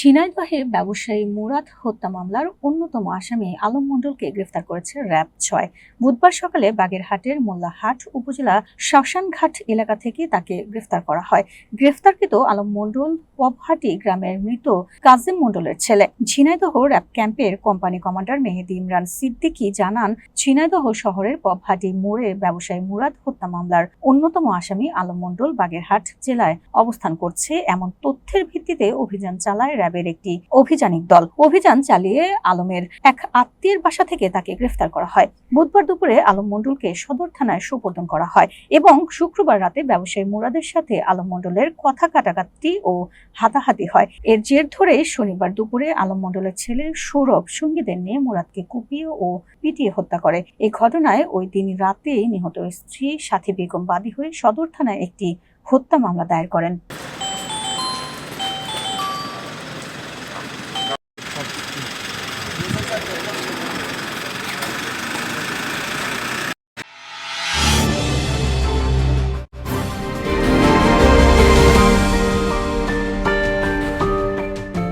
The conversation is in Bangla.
ঝিনাইদহে ব্যবসায়ী মুরাদ হত্যা মামলার অন্যতম আসামি আলম মণ্ডলকে গ্রেফতার করেছে র্যাব-৬। বুধবার সকালে বাগেরহাটের মোল্লাহাট উপজেলা শ্মশানঘাট এলাকা থেকে তাকে গ্রেফতার করা হয়। গ্রেফতারকৃত আলম মণ্ডল পবহাটি গ্রামের মৃত কাজিম মণ্ডলের ছেলে। ঝিনাইদহ র্যাব ক্যাম্পের কোম্পানি কমান্ডার মেহেদী ইমরান সিদ্দিকী জানান, ঝিনাইদহ শহরের পবহাটি মোড়ে ব্যবসায়ী মুরাদ হত্যা মামলার অন্যতম আসামি আলম মণ্ডল বাগেরহাট জেলায় অবস্থান করছে এমন তথ্যের ভিত্তিতে অভিযান চালায় র্যাবের একটি অভিযানিক দল। অভিযান চালিয়ে আলমের এক আত্মীয়ের বাসা থেকে তাকে গ্রেফতার করা হয়। বুধবার দুপুরে আলম মণ্ডলকে সদর থানায় সোপর্দ করা হয় এবং শুক্রবার রাতে ব্যবসায়ী মুরাদের সাথে আলম মণ্ডলের কথা কাটাকাটি ও হাতাহাতি হয়। এর জের ধরে শনিবার দুপুরে আলম মণ্ডলের ছেলে সৌরভ সঙ্গীদের নিয়ে মুরাদকে কুপিয়ে ও পিটিয়ে হত্যা করে। এই ঘটনায় ওই দিন রাতে নিহত স্ত্রী সাথী বেগম বাদী হয়ে সদর থানায় একটি হত্যা মামলা দায়ের করেন।